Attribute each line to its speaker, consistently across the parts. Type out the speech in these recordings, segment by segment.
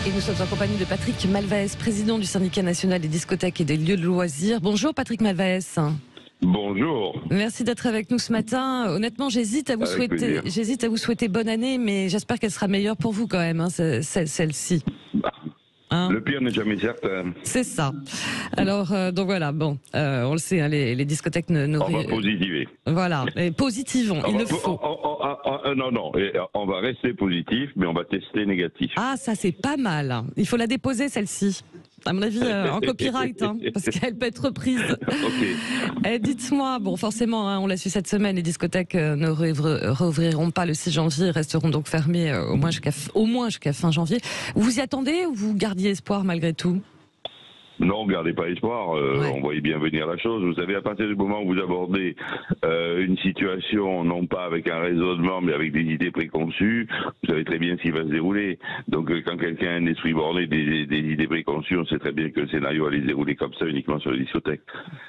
Speaker 1: Et nous sommes en compagnie de Patrick Malvaez, président du syndicat national des discothèques et des lieux de loisirs. Bonjour Patrick Malvaez.
Speaker 2: Bonjour.
Speaker 1: Merci d'être avec nous ce matin. Honnêtement, j'hésite à vous souhaiter bonne année, mais j'espère qu'elle sera meilleure pour vous quand même, hein, celle-ci. Hein,
Speaker 2: le pire n'est jamais certain.
Speaker 1: C'est ça. Alors, donc voilà, bon, on le sait, hein, les discothèques ne
Speaker 2: on va positiver.
Speaker 1: Voilà, et positivons, il le faut.
Speaker 2: Non, on va rester positif, mais on va tester négatif.
Speaker 1: Ah, ça c'est pas mal. Il faut la déposer celle-ci. À mon avis, en copyright, hein, parce qu'elle peut être reprise. Okay. Dites-moi, bon, forcément, hein, on l'a su cette semaine, les discothèques ne rouvriront pas le 6 janvier, resteront donc fermées au moins jusqu'à fin janvier. Vous y attendez ou vous gardiez espoir malgré tout ?
Speaker 2: Non, gardez pas espoir, on voyait bien venir la chose. Vous savez, à partir du moment où vous abordez une situation, non pas avec un raisonnement, mais avec des idées préconçues, vous savez très bien ce qui va se dérouler. Donc quand quelqu'un a un esprit borné, des idées préconçues, on sait très bien que le scénario allait se dérouler comme ça uniquement sur les discothèques.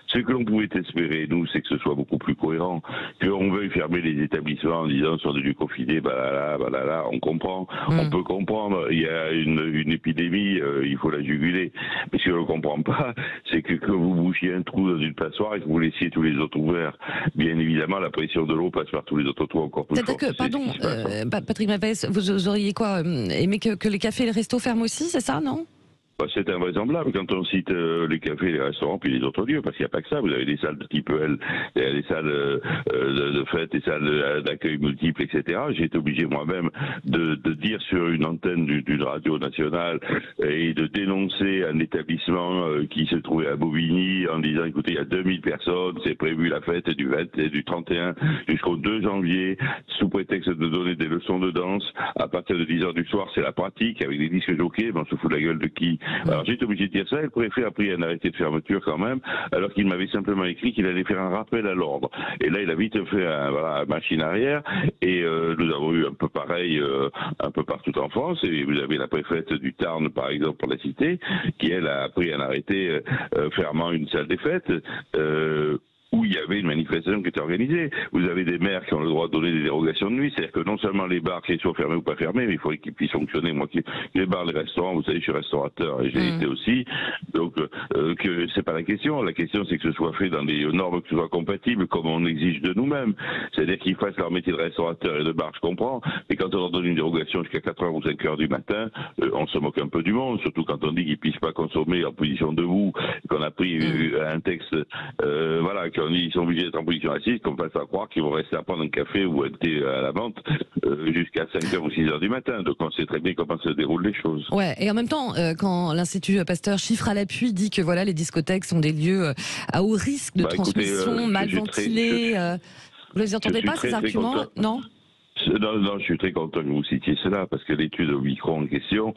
Speaker 2: Ce que l'on pouvait espérer, nous, c'est que ce soit beaucoup plus cohérent, qu'on veuille fermer les établissements en disant sur du confiné, balala, on comprend, on peut comprendre, il y a une épidémie, il faut la juguler. Mais ce que comprend pas, c'est que vous bouchiez un trou dans une passoire et que vous laissiez tous les autres ouverts. Bien évidemment, la pression de l'eau passe par tous les autres trous encore plus fort.
Speaker 1: Pardon, Patrick Malvaez, vous auriez quoi aimé que les cafés et les restos ferment aussi, c'est ça, non ?
Speaker 2: C'est invraisemblable quand on cite les cafés, les restaurants, puis les autres lieux, parce qu'il n'y a pas que ça. Vous avez des salles de type L, des salles de fête, des salles d'accueil multiples, etc. J'ai été obligé moi-même de dire sur une antenne d'une radio nationale et de dénoncer un établissement qui se trouvait à Bobigny en disant, écoutez, il y a 2000 personnes, c'est prévu la fête du 20 et du 31 jusqu'au 2 janvier, sous prétexte de donner des leçons de danse. À partir de 10h du soir, c'est la pratique, avec des disques jockeys, on se fout de la gueule de qui? Alors j'ai été obligé de dire ça, et le préfet a pris un arrêté de fermeture quand même, alors qu'il m'avait simplement écrit qu'il allait faire un rappel à l'ordre. Et là il a vite fait un machine arrière, et nous avons eu un peu pareil un peu partout en France, et vous avez la préfète du Tarn par exemple pour la citer, qui elle a pris un arrêté fermant une salle des fêtes, où il y avait une manifestation qui était organisée. Vous avez des maires qui ont le droit de donner des dérogations de nuit, c'est-à-dire que non seulement les bars, qu'ils soient fermés ou pas fermés, mais il faudrait qu'ils puissent fonctionner. Moi, les bars, les restaurants, vous savez, je suis restaurateur et j'ai été aussi, donc que c'est pas la question. La question, c'est que ce soit fait dans des normes qui soient compatibles, comme on exige de nous-mêmes. C'est-à-dire qu'ils fassent leur métier de restaurateur et de bar, je comprends, mais quand on leur donne une dérogation jusqu'à 4h ou 5h du matin, on se moque un peu du monde, surtout quand on dit qu'ils puissent pas consommer en position debout, qu'on a pris un texte, voilà, ils sont obligés d'être en position assise, qu'on fasse à croire qu'ils vont rester à prendre un café ou un thé à la vente jusqu'à 5h ou 6h du matin. Donc on sait très bien comment se déroulent les choses.
Speaker 1: Ouais, et en même temps, quand l'Institut Pasteur, chiffre à l'appui, dit que voilà, les discothèques sont des lieux à haut risque de transmission, mal ventilés. Vous ne les entendez pas, ces arguments? Non ?
Speaker 2: Non, je suis très content que vous citiez cela, parce que l'étude Omicron en question,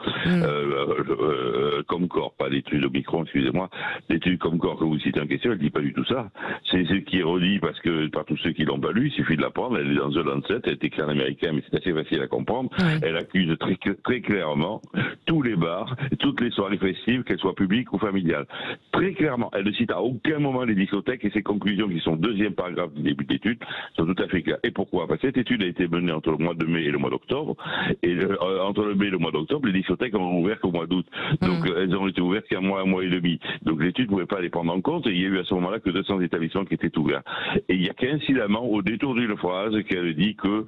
Speaker 2: Comcor, pas l'étude Omicron, excusez-moi, l'étude Comcor que vous citez en question, elle dit pas du tout ça. C'est ce qui est redit parce que par tous ceux qui l'ont pas lu, il suffit de la prendre, elle est dans The Lancet, elle est écrite en américain, mais c'est assez facile à comprendre. Elle accuse très clairement tous les bars, toutes les soirées festives, qu'elles soient publiques ou familiales. Très clairement, elle ne cite à aucun moment les discothèques, et ses conclusions, qui sont deuxième paragraphe du début de l'étude, sont tout à fait claires. Et pourquoi? Parce que cette étude a été menée entre le mois de mai et le mois d'octobre, et entre le mai et le mois d'octobre, les discothèques ont ouvert qu'au mois d'août. Donc elles ont été ouvertes qu'un mois et demi. Donc l'étude ne pouvait pas les prendre en compte, et il y a eu à ce moment-là que 200 établissements qui étaient ouverts. Et il y a qu'incidemment, au détour d'une phrase, qu'elle dit que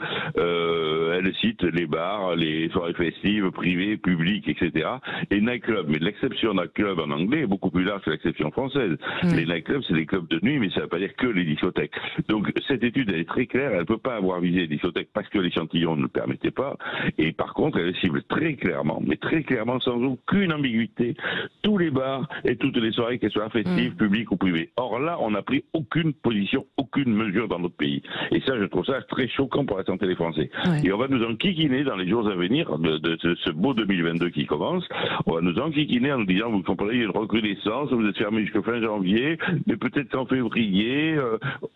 Speaker 2: elle cite les bars, les soirées festives, privées, publiques, etc. et nightclubs. Mais l'exception nightclub en anglais est beaucoup plus large que l'exception française. Les nightclubs, c'est des clubs de nuit, mais ça ne veut pas dire que les discothèques. Donc cette étude, elle est très claire, elle ne peut pas avoir visé les discothèques parce que l'échantillon ne le permettait pas, et par contre elle cible très clairement, mais très clairement, sans aucune ambiguïté, tous les bars et toutes les soirées, qu'elles soient festives, publiques ou privées. Or là, on n'a pris aucune position, aucune mesure dans notre pays, et ça, je trouve ça très choquant pour la santé des Français. Et on va nous enquiquiner dans les jours à venir de ce beau 2022 qui commence, on va nous enquiquiner en nous disant, vous comprenez, il y a une recrudescence, vous êtes fermés jusqu'à fin janvier, mais peut-être qu'en février,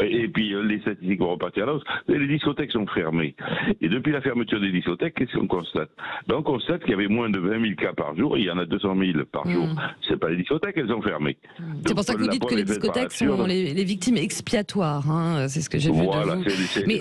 Speaker 2: et puis les statistiques vont repartir à l'os. Les discothèques sont fermées. Et depuis la fermeture des discothèques, qu'est-ce qu'on constate? On constate qu'il y avait moins de 20 000 cas par jour, et il y en a 200 000 par jour. C'est pas les discothèques, elles sont fermées.
Speaker 1: C'est pour ça que vous dites que les discothèques sont les victimes expiatoires, hein, c'est ce que j'ai vu de vous. Mais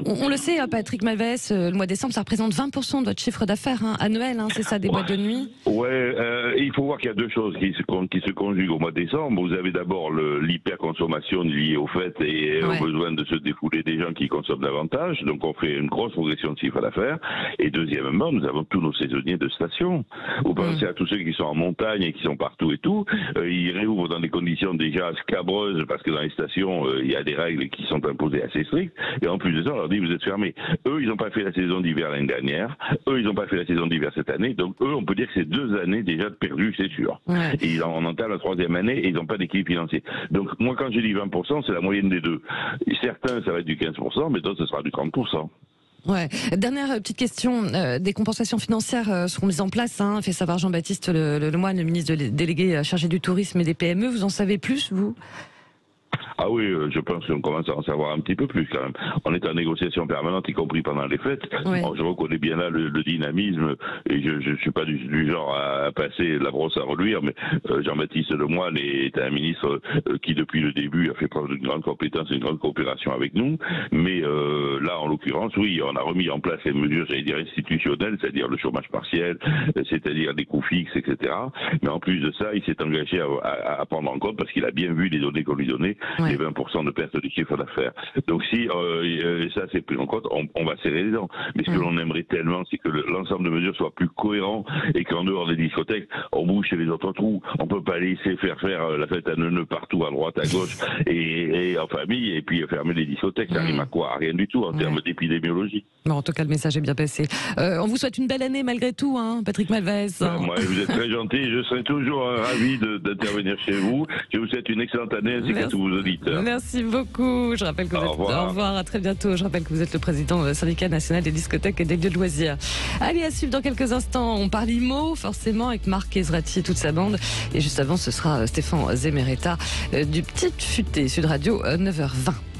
Speaker 1: on le sait, Patrick Malvès, le mois de décembre, ça représente 20% de votre chiffre d'affaires annuel, c'est ça, des boîtes de nuit?
Speaker 2: Il faut voir qu'il y a deux choses qui se conjuguent au mois de décembre. Vous avez d'abord l'hyperconsommation liée au fait et au besoin de se défouler des gens qui consomment davantage. Donc on fait une grosse progression de chiffre d'affaires. Et deuxièmement, nous avons tous nos saisonniers de station. Vous pensez à tous ceux qui sont en montagne et qui sont partout et tout. Ils réouvrent dans des conditions déjà scabreuses parce que dans les stations, il y a des règles qui sont imposées assez strictes. Et en plus de ça, on leur dit vous êtes fermés. Eux, ils n'ont pas fait la saison d'hiver l'année dernière. Eux, ils n'ont pas fait la saison d'hiver cette année. Donc eux, on peut dire que c'est 2 années déjà de perdu, c'est sûr. Et on entame la 3e année et ils n'ont pas d'équilibre financier. Donc moi, quand je dis 20%, c'est la moyenne des deux. Et certains, ça va être du 15%, mais d'autres, ce sera du 30%.
Speaker 1: Ouais. Dernière petite question, des compensations financières seront mises en place, fait savoir Jean-Baptiste Lemoyne, le ministre délégué chargé du tourisme et des PME. Vous en savez plus, vous ?
Speaker 2: Ah oui, je pense qu'on commence à en savoir un petit peu plus quand même. On est en négociation permanente, y compris pendant les fêtes. Bon, je reconnais bien là le dynamisme, et je suis pas du genre à passer la brosse à reluire, mais Jean-Baptiste Lemoyne est un ministre qui depuis le début a fait preuve d'une grande compétence et une grande coopération avec nous. Mais là, en l'occurrence, oui, on a remis en place les mesures, j'allais dire, institutionnelles, c'est-à-dire le chômage partiel, c'est-à-dire des coûts fixes, etc. Mais en plus de ça, il s'est engagé à prendre en compte, parce qu'il a bien vu les données qu'on lui donnait, les 20% de perte de chiffre d'affaires. Donc si ça c'est pris en compte, on va serrer les dents. Mais ce que l'on aimerait tellement, c'est que l'ensemble de mesures soit plus cohérent et qu'en dehors des discothèques, on bouge chez les autres trous. On peut pas laisser faire la fête à neuneux partout, à droite, à gauche, et en famille, et puis fermer les discothèques. Ça rime à quoi? À rien du tout en termes d'épidémiologie.
Speaker 1: Bon, en tout cas, le message est bien passé. On vous souhaite une belle année malgré tout, Patrick Malvès.
Speaker 2: Moi, vous êtes très gentil. Je serai toujours ravi d'intervenir chez vous. Je vous souhaite une excellente année ainsi qu'à tous vos auditeurs.
Speaker 1: Merci beaucoup. Je rappelle que vous êtes... Au revoir, à très bientôt. Je rappelle que vous êtes le président du syndicat national des discothèques et des lieux de loisirs. Allez, à suivre dans quelques instants. On parle IMO, forcément, avec Marc Ezrati et toute sa bande. Et juste avant, ce sera Stéphane Zemeretta du Petit Futé, Sud Radio, 9h20.